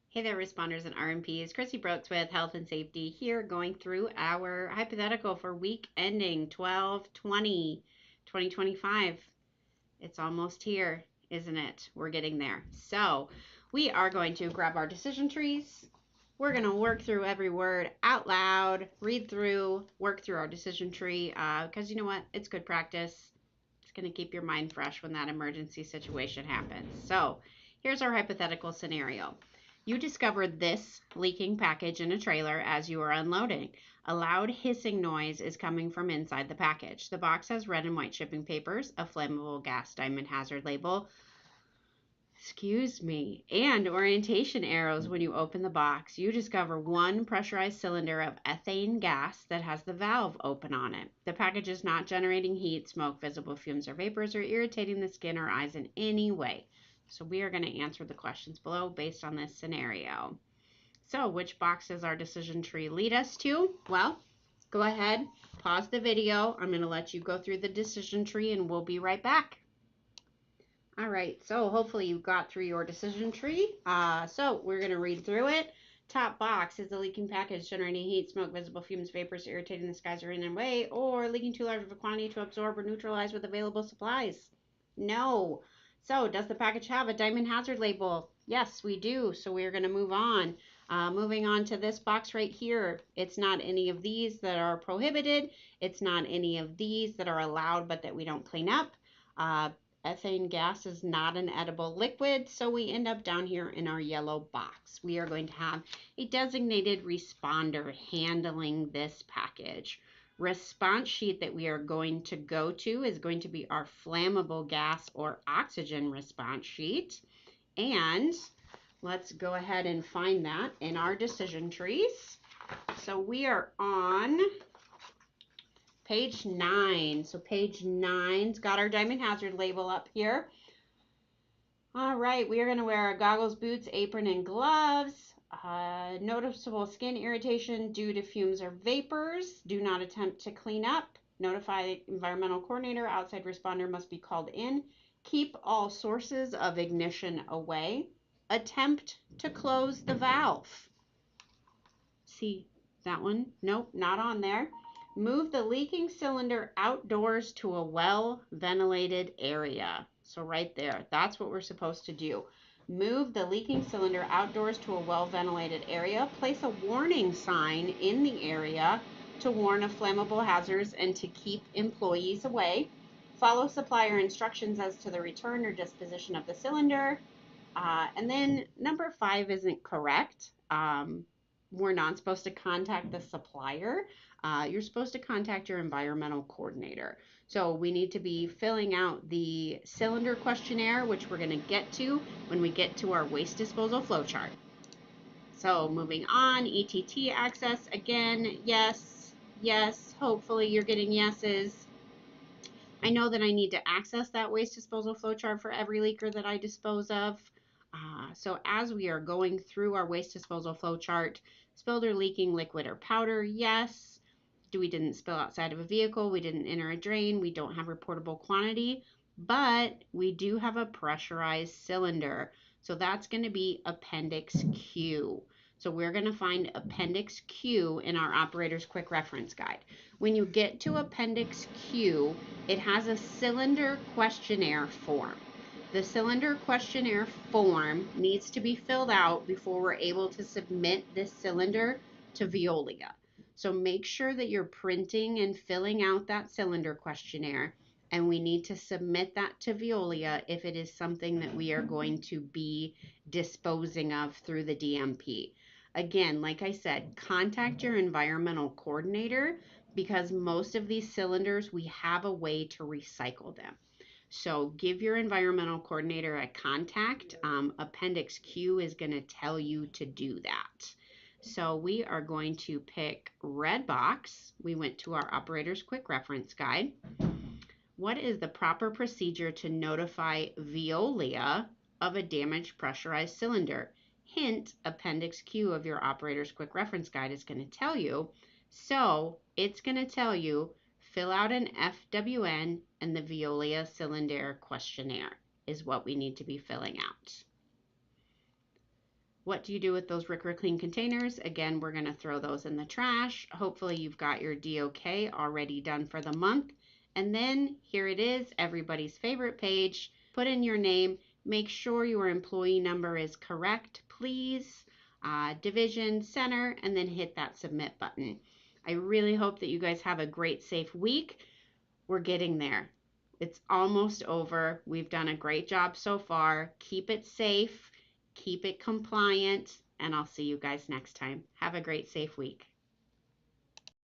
Hey there, responders and RMPs. Chrissy Brooks with Health and Safety here, going through our hypothetical for week ending 12/20/2025. It's almost here, isn't it? We're getting there. So we are going to grab our decision trees. We're going to work through every word out loud, read through, work through our decision tree, because you know what? It's good practice. It's going to keep your mind fresh when that emergency situation happens. So here's our hypothetical scenario. You discover this leaking package in a trailer as you are unloading. A loud hissing noise is coming from inside the package. The box has red and white shipping papers, a flammable gas diamond hazard label, and orientation arrows. When you open the box, you discover one pressurized cylinder of ethane gas that has the valve open on it. The package is not generating heat, smoke, visible fumes, or vapors, or irritating the skin or eyes in any way. So we are going to answer the questions below based on this scenario. So which box does our decision tree lead us to? Well, go ahead, pause the video. I'm going to let you go through the decision tree and we'll be right back. All right, so hopefully you got through your decision tree. So we're going to read through it. Top box, is the leaking package generating heat, smoke, visible fumes, vapors, irritating the skies or in any way, or leaking too large of a quantity to absorb or neutralize with available supplies? No. So does the package have a diamond hazard label? Yes, we do. So we're going to move on. Moving on to this box right here. It's not any of these that are prohibited. It's not any of these that are allowed but that we don't clean up. Ethane gas is not an edible liquid, so we end up down here in our yellow box. We are going to have a designated responder handling this package. Response sheet that we are going to go to is going to be our flammable gas or oxygen response sheet. And let's go ahead and find that in our decision trees. So we are on page 9. So page 9's got our diamond hazard label up here. All right, we are going to wear goggles, boots, apron, and gloves. Noticeable skin irritation due to fumes or vapors. Do not attempt to clean up. Notify environmental coordinator. Outside responder must be called in. Keep all sources of ignition away. Attempt to close the valve. See that one? Nope, not on there. Move the leaking cylinder outdoors to a well-ventilated area. So right there, that's what we're supposed to do. Move the leaking cylinder outdoors to a well-ventilated area. Place a warning sign in the area to warn of flammable hazards and to keep employees away. Follow supplier instructions as to the return or disposition of the cylinder. And then number 5 isn't correct. We're not supposed to contact the supplier. You're supposed to contact your environmental coordinator. So we need to be filling out the cylinder questionnaire, which we're going to get to when we get to our waste disposal flow chart. So moving on, ETT access, again, yes, yes, hopefully you're getting yeses. I know that I need to access that waste disposal flow chart for every leaker that I dispose of. So as we are going through our waste disposal flow chart, spilled or leaking liquid or powder, yes. We didn't spill outside of a vehicle, we didn't enter a drain, we don't have reportable quantity, but we do have a pressurized cylinder. So that's going to be Appendix Q. So we're going to find Appendix Q in our operator's quick reference guide. When you get to Appendix Q, it has a cylinder questionnaire form. The cylinder questionnaire form needs to be filled out before we're able to submit this cylinder to Veolia. So make sure that you're printing and filling out that cylinder questionnaire, and we need to submit that to Veolia if it is something that we are going to be disposing of through the DMP. Again, like I said, contact your environmental coordinator because most of these cylinders, we have a way to recycle them. So give your environmental coordinator a contact. Appendix Q is going to tell you to do that. So we are going to pick red box. We went to our operator's quick reference guide. What is the proper procedure to notify Veolia of a damaged pressurized cylinder? Hint, Appendix Q of your operator's quick reference guide is going to tell you. So it's going to tell you, fill out an FWN and the Veolia cylinder questionnaire is what we need to be filling out. What do you do with those RCRA Clean containers? Again, we're going to throw those in the trash. Hopefully you've got your DOK already done for the month. And then here it is, everybody's favorite page. Put in your name. Make sure your employee number is correct, please. Division, center, and then hit that submit button. I really hope that you guys have a great, safe week. We're getting there. It's almost over. We've done a great job so far. Keep it safe, keep it compliant, and I'll see you guys next time. Have a great, safe week.